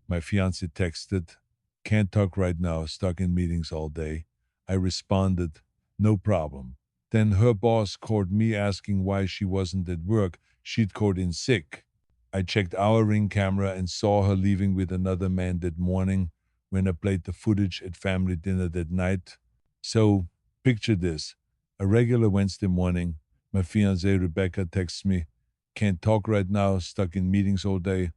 My fiancée texted, "Can't talk right now, stuck in meetings all day." I responded, "No problem." Then her boss called me asking why she wasn't at work. She'd called in sick. I checked our Ring camera and saw her leaving with another man that morning when I played the footage at family dinner that night. So, picture this. A regular Wednesday morning, my fiancée Rebecca texts me, "Can't talk right now, stuck in meetings all day."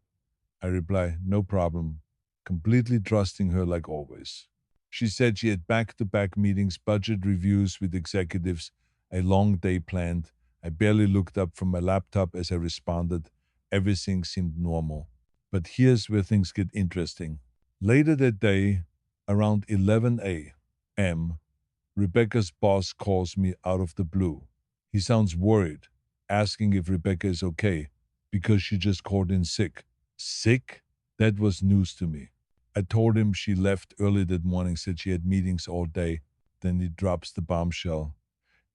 I reply, "No problem," completely trusting her like always. She said she had back to back meetings, budget reviews with executives, a long day planned. I barely looked up from my laptop as I responded. Everything seemed normal. But here's where things get interesting. Later that day, around 11 a.m., Rebecca's boss calls me out of the blue. He sounds worried, asking if Rebecca is okay because she just called in sick. Sick? That was news to me. I told him she left early that morning, said she had meetings all day. Then he drops the bombshell.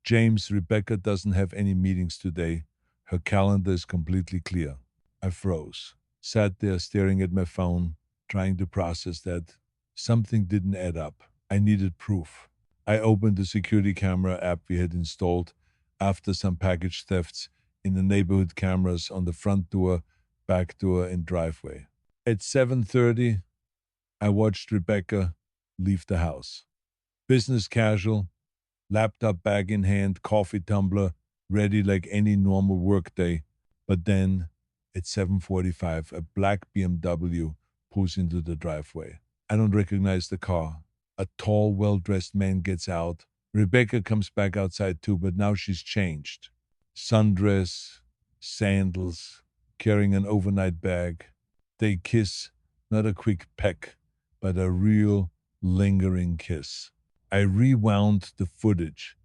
"James, Rebecca doesn't have any meetings today. Her calendar is completely clear." I froze, sat there staring at my phone, trying to process that. Something didn't add up. I needed proof. I opened the security camera app we had installed after some package thefts in the neighborhood cameras on the front door, back door, and driveway. At 7:30, I watched Rebecca leave the house. Business casual, laptop bag in hand, coffee tumbler, ready like any normal workday. But then, at 7:45, a black BMW pulls into the driveway. I don't recognize the car. A tall, well-dressed man gets out. Rebecca comes back outside too, but now she's changed. Sundress, sandals, carrying an overnight bag. They kiss, not a quick peck, but a real, lingering kiss. I rewound the footage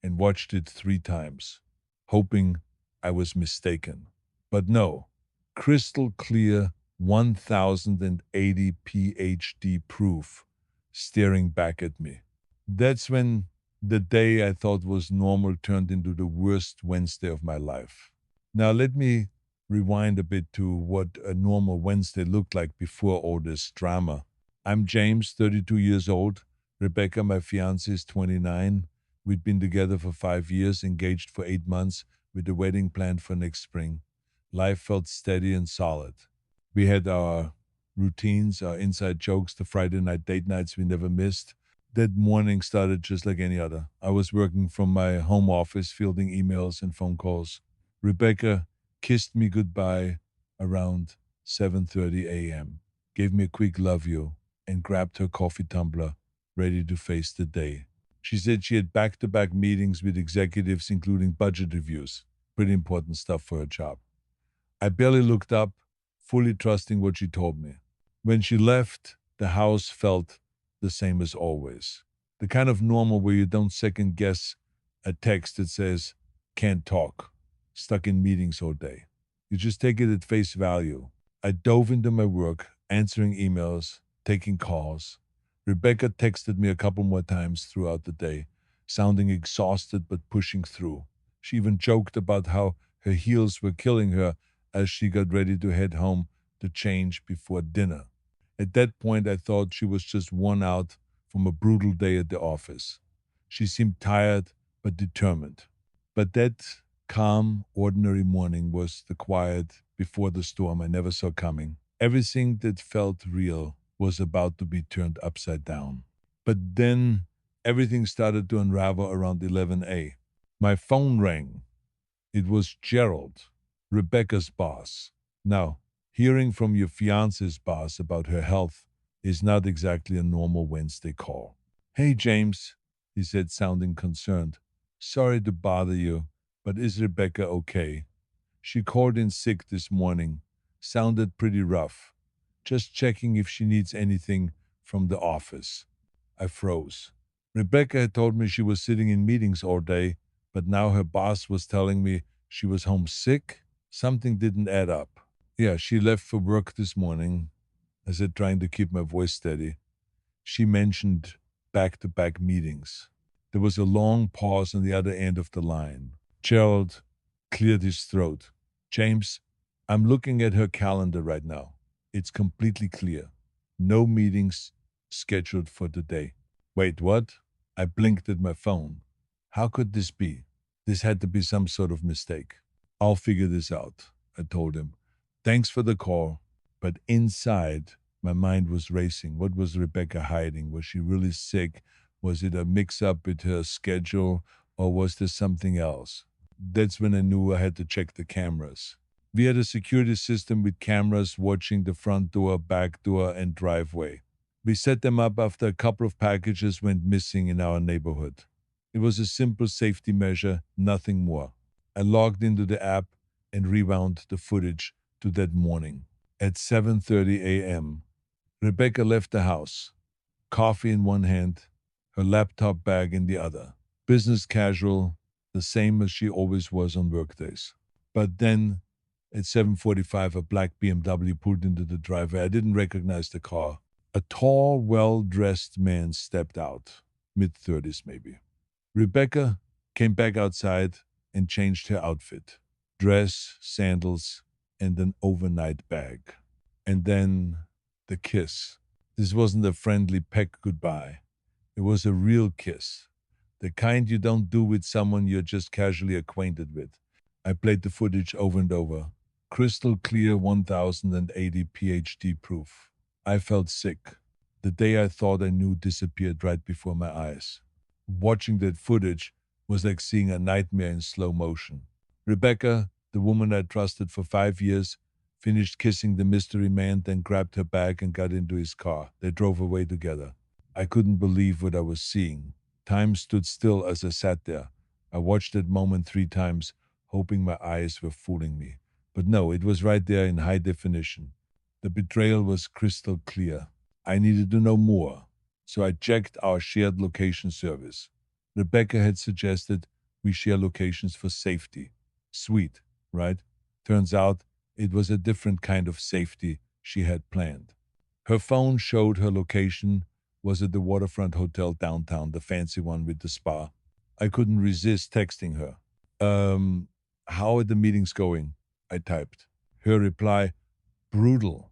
and watched it 3 times, hoping I was mistaken. But no, crystal clear 1080 PhD proof staring back at me. That's when the day I thought was normal turned into the worst Wednesday of my life. Now, let me rewind a bit to what a normal Wednesday looked like before all this drama. I'm James, 32 years old. Rebecca, my fiancée, is 29. We'd been together for 5 years, engaged for 8 months, with a wedding planned for next spring. Life felt steady and solid. We had our routines, our inside jokes, the Friday night date nights we never missed. That morning started just like any other. I was working from my home office, fielding emails and phone calls. Rebecca kissed me goodbye around 7:30 a.m., gave me a quick love you, and grabbed her coffee tumbler, ready to face the day. She said she had back-to-back meetings with executives, including budget reviews. Pretty important stuff for her job. I barely looked up, fully trusting what she told me. When she left, the house felt the same as always. The kind of normal where you don't second guess a text that says, "Can't talk, stuck in meetings all day." You just take it at face value. I dove into my work, answering emails, taking calls. Rebecca texted me a couple more times throughout the day, sounding exhausted but pushing through. She even joked about how her heels were killing her as she got ready to head home to change before dinner. At that point, I thought she was just worn out from a brutal day at the office. She seemed tired but determined. But that calm, ordinary morning was the quiet before the storm I never saw coming. Everything that felt real was about to be turned upside down. But then everything started to unravel around 11 a. My phone rang. It was Gerald, Rebecca's boss. Now, hearing from your fiance's boss about her health is not exactly a normal Wednesday call. "Hey, James," he said, sounding concerned. "Sorry to bother you, but is Rebecca okay? She called in sick this morning. Sounded pretty rough. Just checking if she needs anything from the office." I froze. Rebecca had told me she was sitting in meetings all day, but now her boss was telling me she was home sick. Something didn't add up. "Yeah, she left for work this morning," I said, trying to keep my voice steady. She mentioned back to back meetings. There was a long pause on the other end of the line. Gerald cleared his throat. "James, I'm looking at her calendar right now. It's completely clear. No meetings scheduled for today. Wait, what? I blinked at my phone. How could this be? This had to be some sort of mistake. I'll figure this out, I told him. Thanks for the call. But inside, my mind was racing. What was Rebecca hiding? Was she really sick? Was it a mix up with her schedule? Or was there something else? That's when I knew I had to check the cameras. We had a security system with cameras watching the front door, back door, and driveway. We set them up after a couple of packages went missing in our neighborhood. It was a simple safety measure, nothing more. I logged into the app and rewound the footage to that morning. At 7:30 a.m., Rebecca left the house, coffee in one hand, her laptop bag in the other. Business casual, the same as she always was on workdays. But then, at 7:45, a black BMW pulled into the driveway. I didn't recognize the car. A tall, well-dressed man stepped out, mid-30s maybe. Rebecca came back outside and changed her outfit. Dress, sandals, and an overnight bag. And then the kiss. This wasn't a friendly peck goodbye. It was a real kiss. The kind you don't do with someone you're just casually acquainted with. I played the footage over and over. Crystal clear 1080 PhD proof. I felt sick. The day I thought I knew disappeared right before my eyes. Watching that footage was like seeing a nightmare in slow motion. Rebecca, the woman I trusted for 5 years, finished kissing the mystery man, then grabbed her bag and got into his car. They drove away together. I couldn't believe what I was seeing. Time stood still as I sat there. I watched that moment 3 times, hoping my eyes were fooling me. But no, it was right there in high definition. The betrayal was crystal clear. I needed to know more, so I checked our shared location service. Rebecca had suggested we share locations for safety. Sweet, right? Turns out it was a different kind of safety she had planned. Her phone showed her location was at the waterfront hotel downtown, the fancy one with the spa. I couldn't resist texting her. How are the meetings going? I typed. Her reply, brutal.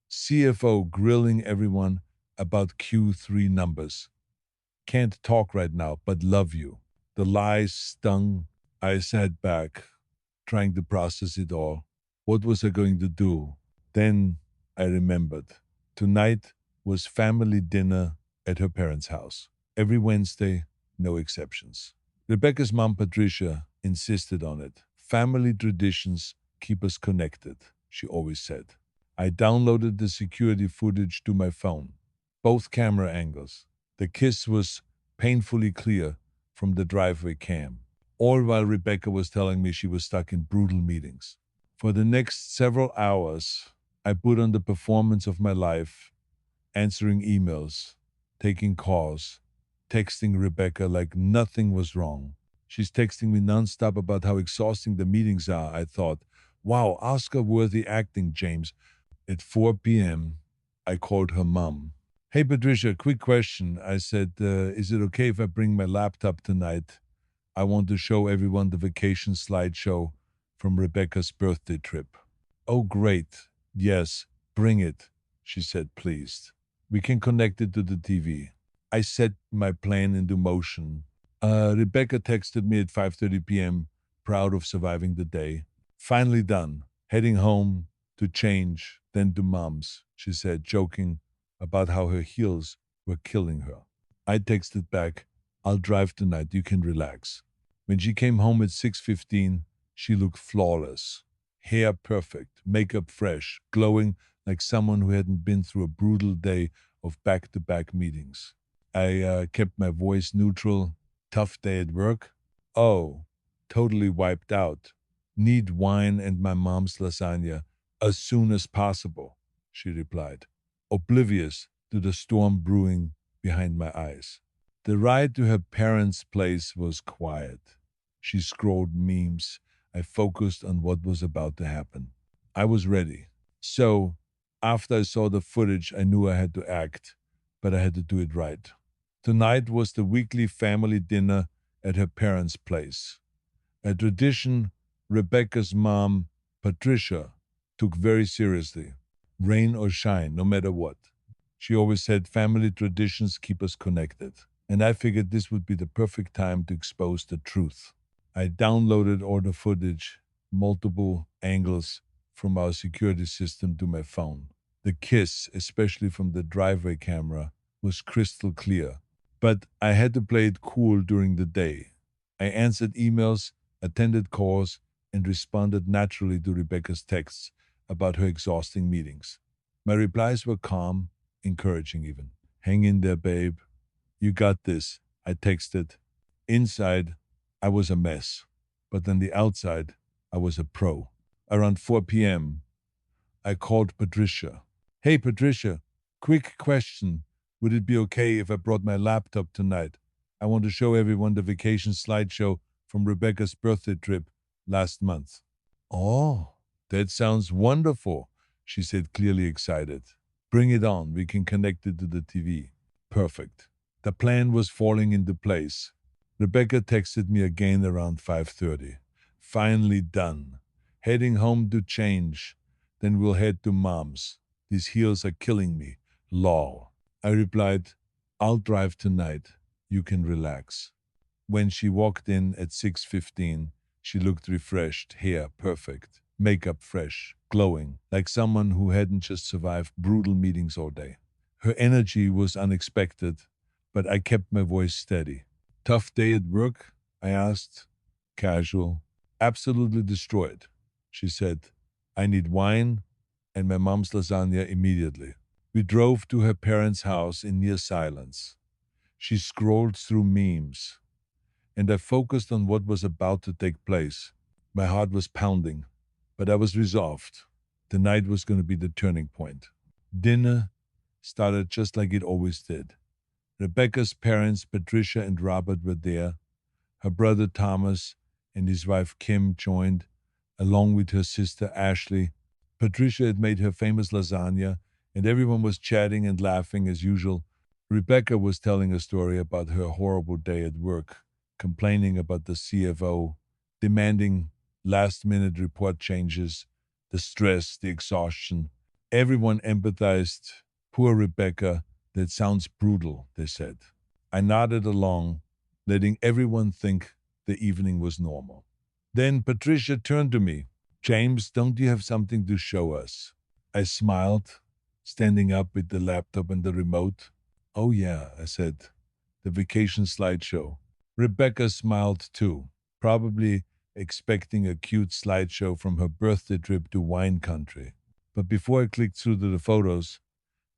CFO grilling everyone about Q3 numbers. Can't talk right now, but love you. The lies stung. I sat back, trying to process it all. What was I going to do? Then I remembered. Tonight was family dinner at her parents' house. Every Wednesday, no exceptions. Rebecca's mom, Patricia, insisted on it. Family traditions keep us connected, she always said. I downloaded the security footage to my phone, both camera angles. The kiss was painfully clear from the driveway cam, all while Rebecca was telling me she was stuck in brutal meetings. For the next several hours, I put on the performance of my life, answering emails, taking calls, texting Rebecca like nothing was wrong. She's texting me nonstop about how exhausting the meetings are. I thought, wow, Oscar-worthy acting, James. At 4 p.m., I called her mom. Hey, Patricia, quick question. I said, is it okay if I bring my laptop tonight? I want to show everyone the vacation slideshow from Rebecca's birthday trip. Oh, great. Yes, bring it, she said, pleased. We can connect it to the TV. I set my plan into motion. Rebecca texted me at 5:30 p.m., proud of surviving the day. Finally done. Heading home to change, then to mom's, she said, joking about how her heels were killing her. I texted back, I'll drive tonight, you can relax. When she came home at 6:15, she looked flawless. Hair perfect, makeup fresh, glowing like someone who hadn't been through a brutal day of back-to-back meetings. I kept my voice neutral. Tough day at work? Oh, totally wiped out. Need wine and my mom's lasagna as soon as possible, she replied, oblivious to the storm brewing behind my eyes. The ride to her parents' place was quiet. She scrolled memes. I focused on what was about to happen. I was ready. So, after I saw the footage, I knew I had to act, but I had to do it right. Tonight was the weekly family dinner at her parents' place. A tradition Rebecca's mom, Patricia, took very seriously. Rain or shine, no matter what. She always said family traditions keep us connected. And I figured this would be the perfect time to expose the truth. I downloaded all the footage, multiple angles from our security system to my phone. The kiss, especially from the driveway camera, was crystal clear. But I had to play it cool during the day. I answered emails, attended calls, and responded naturally to Rebecca's texts about her exhausting meetings. My replies were calm, encouraging even. Hang in there, babe. You got this, I texted. Inside, I was a mess. But on the outside, I was a pro. Around 4 p.m., I called Patricia. Hey, Patricia, quick question. Would it be okay if I brought my laptop tonight? I want to show everyone the vacation slideshow from Rebecca's birthday trip last month. Oh, that sounds wonderful, she said, clearly excited. Bring it on. We can connect it to the TV. Perfect. The plan was falling into place. Rebecca texted me again around 5:30. Finally done. Heading home to change. Then we'll head to Mom's. These heels are killing me. Lol. I replied, I'll drive tonight. You can relax. When she walked in at 6:15, she looked refreshed, hair perfect, makeup fresh, glowing, like someone who hadn't just survived brutal meetings all day. Her energy was unexpected, but I kept my voice steady. Tough day at work? I asked. Casual. Absolutely destroyed, she said. I need wine and my mom's lasagna immediately. We drove to her parents' house in near silence. She scrolled through memes, and I focused on what was about to take place. My heart was pounding, but I was resolved. The night was going to be the turning point. Dinner started just like it always did. Rebecca's parents, Patricia and Robert, were there. Her brother Thomas and his wife Kim joined, along with her sister Ashley. Patricia had made her famous lasagna, and everyone was chatting and laughing as usual. Rebecca was telling a story about her horrible day at work, complaining about the CFO, demanding last-minute report changes, the stress, the exhaustion. Everyone empathized. Poor Rebecca, that sounds brutal, they said. I nodded along, letting everyone think the evening was normal. Then Patricia turned to me. James, don't you have something to show us? I smiled, standing up with the laptop and the remote. Oh yeah, I said. The vacation slideshow. Rebecca smiled too, probably expecting a cute slideshow from her birthday trip to wine country. But before I clicked through to the photos,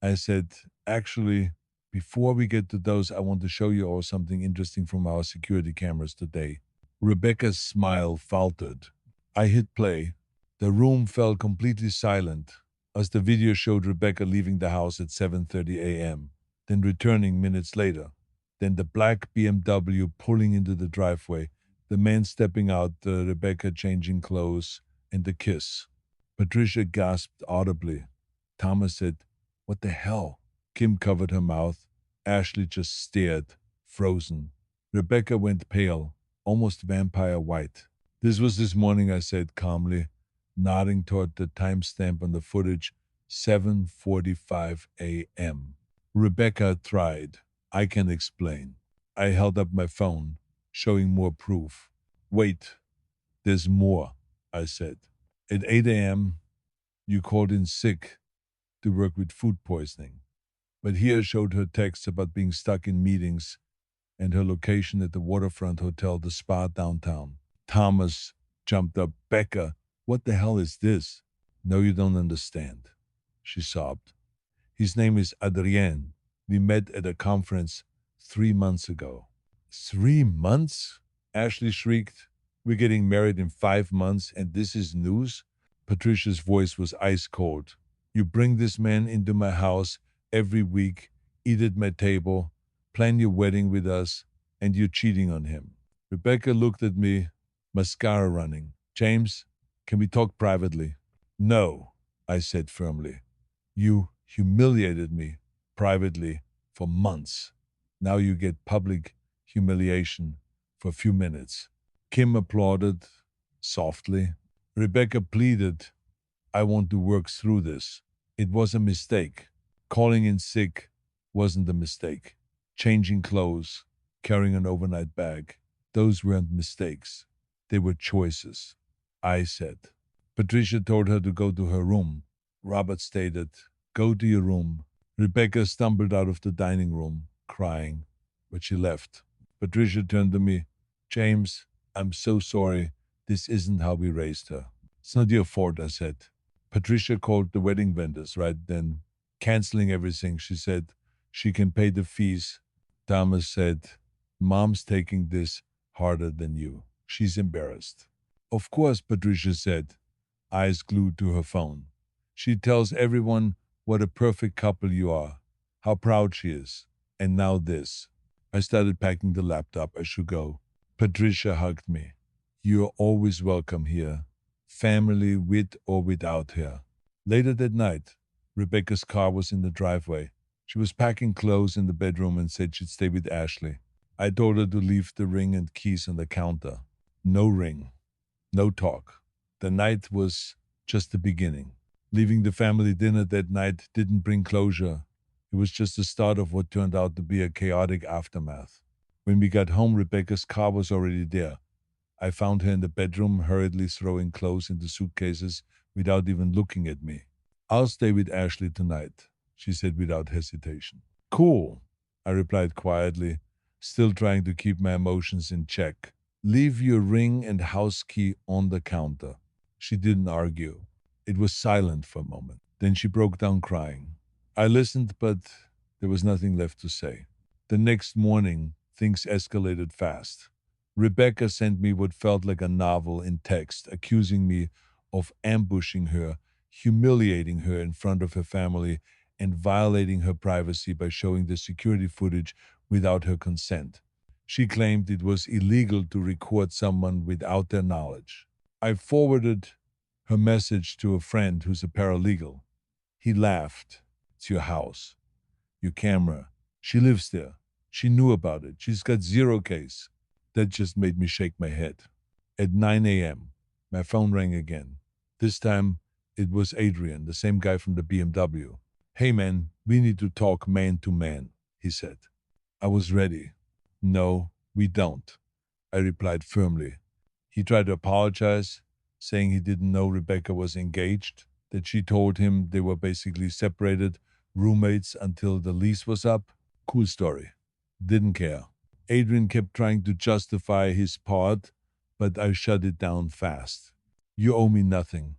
I said, actually, before we get to those, I want to show you all something interesting from our security cameras today. Rebecca's smile faltered. I hit play. The room fell completely silent as the video showed Rebecca leaving the house at 7:30 a.m., then returning minutes later. Then the black BMW pulling into the driveway, the man stepping out, Rebecca changing clothes, and the kiss. Patricia gasped audibly. Thomas said, "What the hell?" Kim covered her mouth. Ashley just stared, frozen. Rebecca went pale, almost vampire white. This was this morning, I said calmly, nodding toward the timestamp on the footage, 7:45 a.m. Rebecca tried. I can explain. I held up my phone, showing more proof. Wait, there's more, I said. At 8 a.m., you called in sick to work with food poisoning. But here showed her texts about being stuck in meetings and her location at the waterfront hotel, the spa downtown. Thomas jumped up. Becca, what the hell is this? No, you don't understand, she sobbed. His name is Adrien. We met at a conference 3 months ago. 3 months? Ashley shrieked. We're getting married in 5 months and this is news? Patricia's voice was ice cold. You bring this man into my house every week, eat at my table, plan your wedding with us, and you're cheating on him. Rebecca looked at me, mascara running. James, can we talk privately? No, I said firmly. You humiliated me privately for months. Now you get public humiliation for a few minutes. Kim applauded softly. Rebecca pleaded, I want to work through this. It was a mistake. Calling in sick wasn't a mistake. Changing clothes, carrying an overnight bag, those weren't mistakes. They were choices. I said. Patricia told her to go to her room. Robert stated, "Go to your room." Rebecca stumbled out of the dining room, crying, but she left. Patricia turned to me. "James, I'm so sorry. This isn't how we raised her." "It's not your fault," I said. Patricia called the wedding vendors right then, canceling everything. She said she can pay the fees. Thomas said, "Mom's taking this harder than you. She's embarrassed." "Of course," Patricia said, eyes glued to her phone. "She tells everyone what a perfect couple you are, how proud she is. And now this." I started packing the laptop. I should go. Patricia hugged me. "You're always welcome here, family with or without her." Later that night, Rebecca's car was in the driveway. She was packing clothes in the bedroom and said she'd stay with Ashley. I told her to leave the ring and keys on the counter. No ring. No talk. The night was just the beginning. Leaving the family dinner that night didn't bring closure. It was just the start of what turned out to be a chaotic aftermath. When we got home, Rebecca's car was already there. I found her in the bedroom, hurriedly throwing clothes into suitcases without even looking at me. "I'll stay with Ashley tonight," she said without hesitation. "Cool," I replied quietly, still trying to keep my emotions in check. "Leave your ring and house key on the counter." She didn't argue. It was silent for a moment. Then she broke down crying. I listened, but there was nothing left to say. The next morning, things escalated fast. Rebecca sent me what felt like a novel in text, accusing me of ambushing her, humiliating her in front of her family, and violating her privacy by showing the security footage without her consent. She claimed it was illegal to record someone without their knowledge. I forwarded her message to a friend who's a paralegal. He laughed. "It's your house, your camera. She lives there. She knew about it. She's got zero case." That just made me shake my head. At 9 a.m., my phone rang again. This time, it was Adrian, the same guy from the BMW. "Hey man, we need to talk man to man," he said. I was ready. "No, we don't," I replied firmly. He tried to apologize, saying he didn't know Rebecca was engaged, that she told him they were basically separated, roommates until the lease was up. Cool story. Didn't care. Adrian kept trying to justify his part, but I shut it down fast. "You owe me nothing.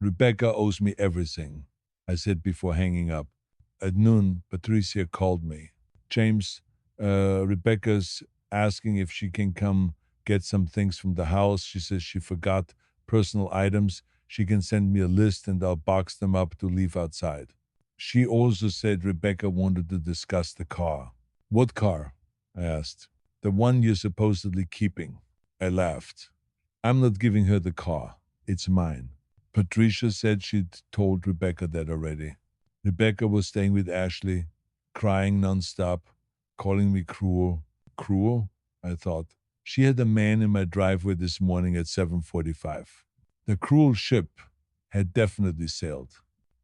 Rebecca owes me everything," I said before hanging up. At noon, Patricia called me. "James, Rebecca's asking if she can come get some things from the house. She says she forgot personal items. She can send me a list and I'll box them up to leave outside." She also said Rebecca wanted to discuss the car. "What car?" I asked. "The one you're supposedly keeping." I laughed. "I'm not giving her the car. It's mine." Patricia said she'd told Rebecca that already. Rebecca was staying with Ashley, crying nonstop, calling me cruel. Cruel? I thought. She had a man in my driveway this morning at 7:45. The cruel ship had definitely sailed.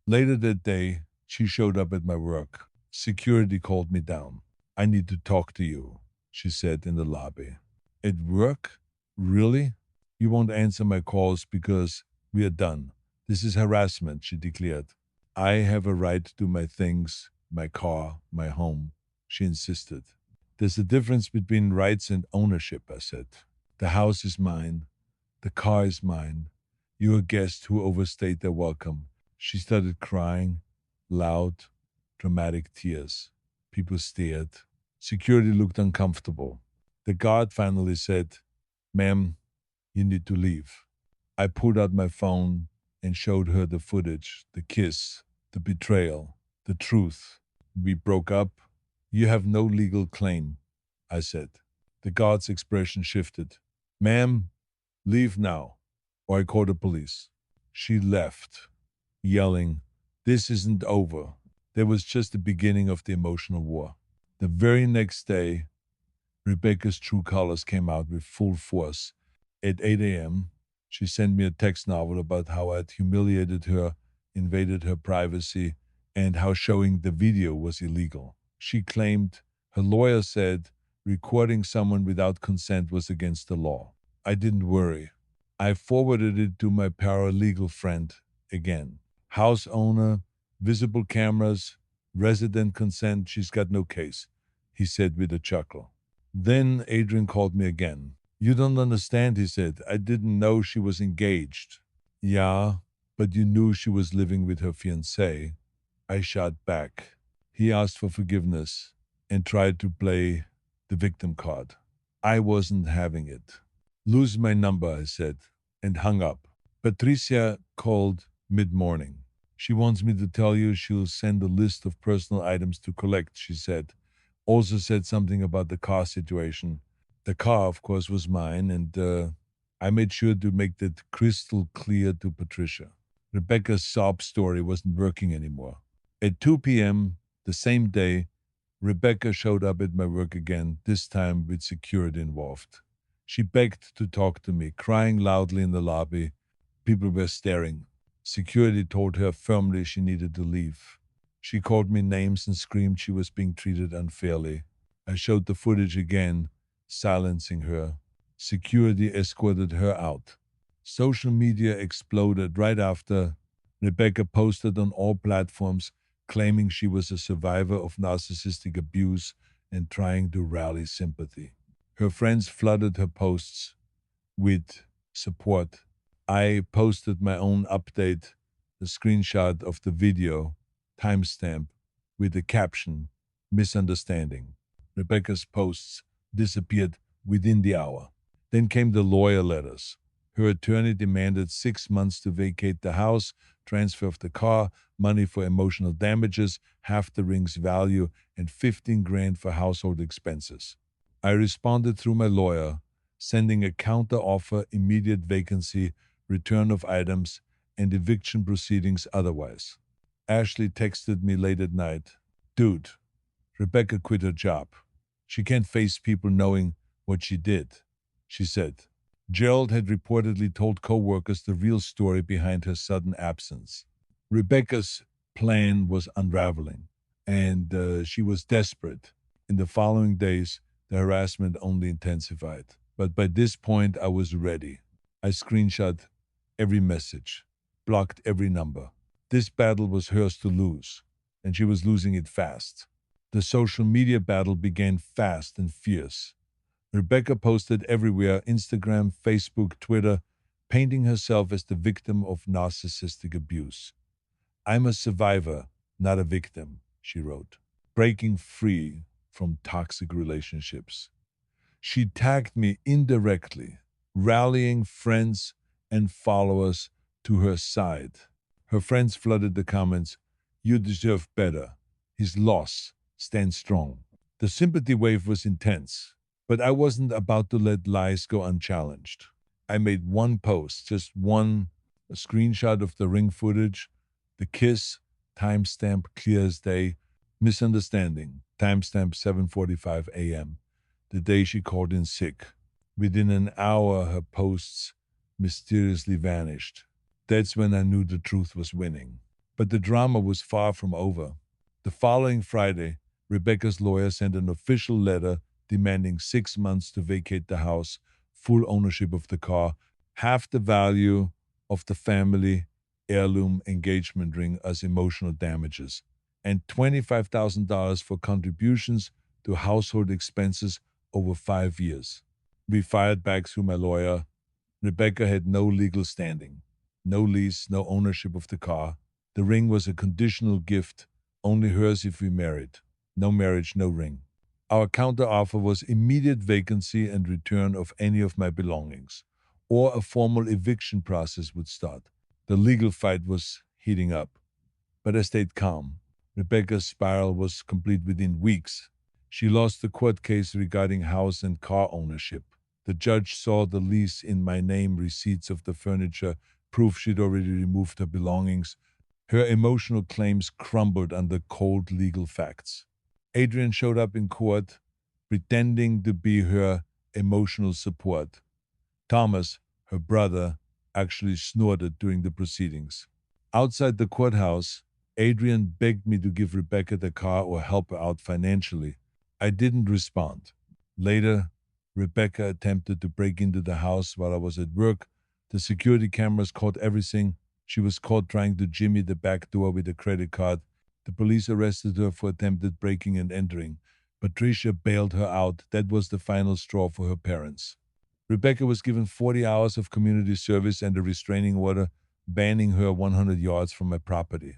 Later that day, she showed up at my work. Security called me down. "I need to talk to you," she said in the lobby. "At work? Really? You won't answer my calls because we are done. This is harassment," she declared. "I have a right to my things, my car, my home," she insisted. "There's a difference between rights and ownership," I said. "The house is mine. The car is mine. You're a guest who overstayed their welcome." She started crying, loud, dramatic tears. People stared. Security looked uncomfortable. The guard finally said, "Ma'am, you need to leave." I pulled out my phone and showed her the footage, the kiss, the betrayal, the truth. "We broke up. You have no legal claim," I said. The guard's expression shifted. "Ma'am, leave now, or I call the police." She left, yelling, "This isn't over." There was just the beginning of the emotional war. The very next day, Rebecca's true colors came out with full force. At 8 a.m., she sent me a text novel about how I'd humiliated her, invaded her privacy, and how showing the video was illegal. She claimed her lawyer said recording someone without consent was against the law. I didn't worry. I forwarded it to my paralegal friend again. House owner, visible cameras, resident consent, she's got no case, he said with a chuckle. Then Adrian called me again. You don't understand, he said. I didn't know she was engaged. Yeah, but you knew she was living with her fiancé. I shot back. He asked for forgiveness and tried to play the victim card. I wasn't having it. Lose my number, I said, and hung up. Patricia called mid-morning. She wants me to tell you she'll send a list of personal items to collect, she said. Also said something about the car situation. The car, of course, was mine, and I made sure to make that crystal clear to Patricia. Rebecca's sob story wasn't working anymore. At 2 p.m. the same day, Rebecca showed up at my work again, this time with security involved. She begged to talk to me, crying loudly in the lobby. People were staring. Security told her firmly she needed to leave. She called me names and screamed she was being treated unfairly. I showed the footage again, silencing her. Security escorted her out. Social media exploded right after. Rebecca posted on all platforms claiming she was a survivor of narcissistic abuse and trying to rally sympathy. Her friends flooded her posts with support. I posted my own update, a screenshot of the video, timestamp, with the caption, misunderstanding. Rebecca's posts disappeared within the hour. Then came the lawyer letters. Her attorney demanded 6 months to vacate the house, transfer of the car, money for emotional damages, half the ring's value, and 15 grand for household expenses. I responded through my lawyer, sending a counter offer, immediate vacancy, return of items, and eviction proceedings otherwise. Ashley texted me late at night. Dude, Rebecca quit her job. She can't face people knowing what she did, she said. Gerald had reportedly told co-workers the real story behind her sudden absence. Rebecca's plan was unraveling, and she was desperate. In the following days, the harassment only intensified. But by this point, I was ready. I screenshot every message, blocked every number. This battle was hers to lose, and she was losing it fast. The social media battle began fast and fierce. Rebecca posted everywhere, Instagram, Facebook, Twitter, painting herself as the victim of narcissistic abuse. I'm a survivor, not a victim, she wrote, breaking free from toxic relationships. She tagged me indirectly, rallying friends and followers to her side. Her friends flooded the comments, you deserve better. His loss stands strong. The sympathy wave was intense. But I wasn't about to let lies go unchallenged. I made one post, just one, a screenshot of the ring footage, the kiss, timestamp clear as day, misunderstanding, timestamp 7:45 a.m., the day she called in sick. Within an hour, her posts mysteriously vanished. That's when I knew the truth was winning. But the drama was far from over. The following Friday, Rebecca's lawyer sent an official letter demanding 6 months to vacate the house, full ownership of the car, half the value of the family heirloom engagement ring as emotional damages, and $25,000 for contributions to household expenses over 5 years. We fired back through my lawyer. Rebecca had no legal standing, no lease, no ownership of the car. The ring was a conditional gift, only hers if we married. No marriage, no ring. Our counteroffer was immediate vacancy and return of any of my belongings, or a formal eviction process would start. The legal fight was heating up, but I stayed calm. Rebecca's spiral was complete within weeks. She lost the court case regarding house and car ownership. The judge saw the lease in my name, receipts of the furniture, proof she'd already removed her belongings. Her emotional claims crumbled under cold legal facts. Adrian showed up in court, pretending to be her emotional support. Thomas, her brother, actually snorted during the proceedings. Outside the courthouse, Adrian begged me to give Rebecca the car or help her out financially. I didn't respond. Later, Rebecca attempted to break into the house while I was at work. The security cameras caught everything. She was caught trying to jimmy the back door with a credit card. The police arrested her for attempted breaking and entering. Patricia bailed her out. That was the final straw for her parents. Rebecca was given 40 hours of community service and a restraining order banning her 100 yards from my property.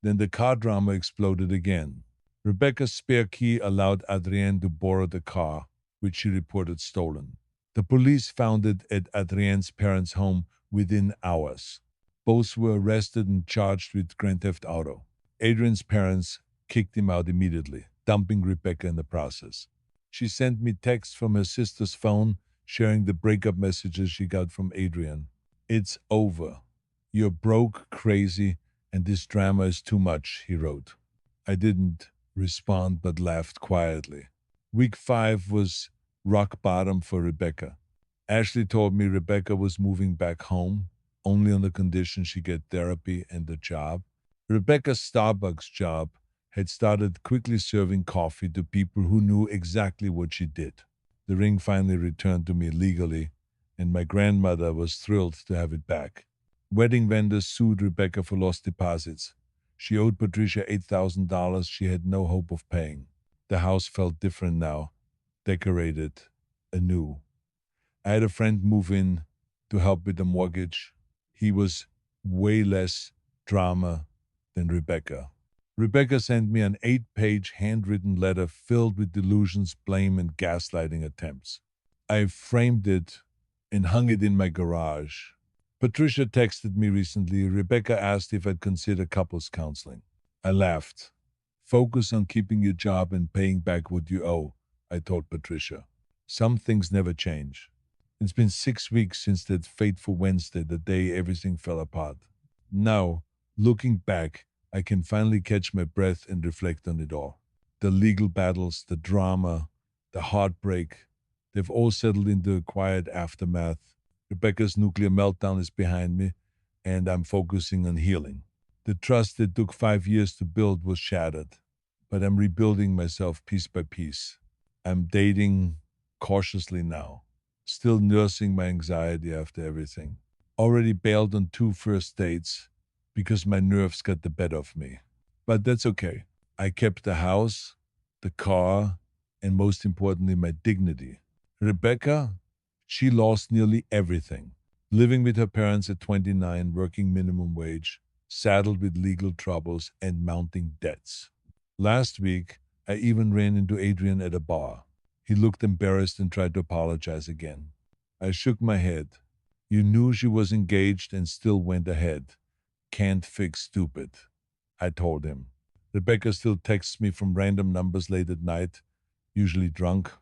Then the car drama exploded again. Rebecca's spare key allowed Adrienne to borrow the car, which she reported stolen. The police found it at Adrienne's parents' home within hours. Both were arrested and charged with grand theft auto. Adrienne's parents kicked him out immediately, dumping Rebecca in the process. She sent me texts from her sister's phone sharing the breakup messages she got from Adrienne. "It's over. You're broke, crazy, and this drama is too much," he wrote. I didn't respond but laughed quietly. Week 5 was rock bottom for Rebecca. Ashley told me Rebecca was moving back home, only on the condition she get therapy and a job. Rebecca's Starbucks job had started quickly serving coffee to people who knew exactly what she did. The ring finally returned to me legally, and my grandmother was thrilled to have it back. Wedding vendors sued Rebecca for lost deposits. She owed Patricia $8,000 she had no hope of paying. The house felt different now, decorated anew. I had a friend move in to help with the mortgage. He was way less drama than Rebecca. Rebecca sent me an 8-page handwritten letter filled with delusions, blame, and gaslighting attempts. I framed it and hung it in my garage. Patricia texted me recently. Rebecca asked if I'd consider couples counseling. I laughed. "Focus on keeping your job and paying back what you owe," I told Patricia. "Some things never change." It's been 6 weeks since that fateful Wednesday, the day everything fell apart. Now, looking back, I can finally catch my breath and reflect on it all. The legal battles, the drama, the heartbreak, they've all settled into a quiet aftermath. Rebecca's nuclear meltdown is behind me, and I'm focusing on healing. The trust that took 5 years to build was shattered, but I'm rebuilding myself piece by piece. I'm dating cautiously now, still nursing my anxiety after everything. Already bailed on 2 first dates because my nerves got the better of me. But that's okay. I kept the house, the car, and most importantly, my dignity. Rebecca, she lost nearly everything. Living with her parents at 29, working minimum wage, saddled with legal troubles and mounting debts. Last week, I even ran into Adrian at a bar. He looked embarrassed and tried to apologize again. I shook my head. "You knew she was engaged and still went ahead. Can't fix stupid," I told him. Rebecca still texts me from random numbers late at night, usually drunk.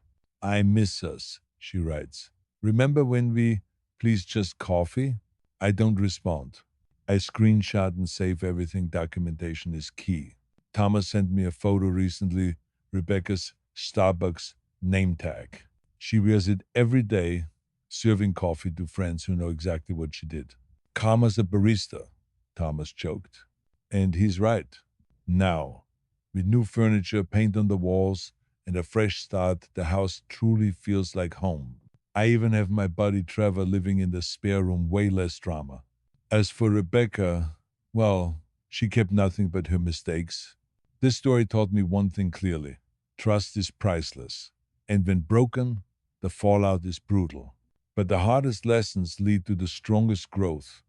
"I miss us," she writes. "Remember when we please just coffee?" I don't respond. I screenshot and save everything. Documentation is key. Thomas sent me a photo recently, Rebecca's Starbucks name tag. She wears it every day, serving coffee to friends who know exactly what she did. "Calm as a barista," Thomas joked. And he's right. Now, with new furniture, paint on the walls, and a fresh start, the house truly feels like home. I even have my buddy Trevor living in the spare room, way less drama. As for Rebecca, well, she kept nothing but her mistakes. This story taught me one thing clearly: trust is priceless. And when broken, the fallout is brutal. But the hardest lessons lead to the strongest growth.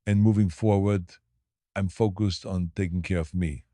And moving forward, I'm focused on taking care of me.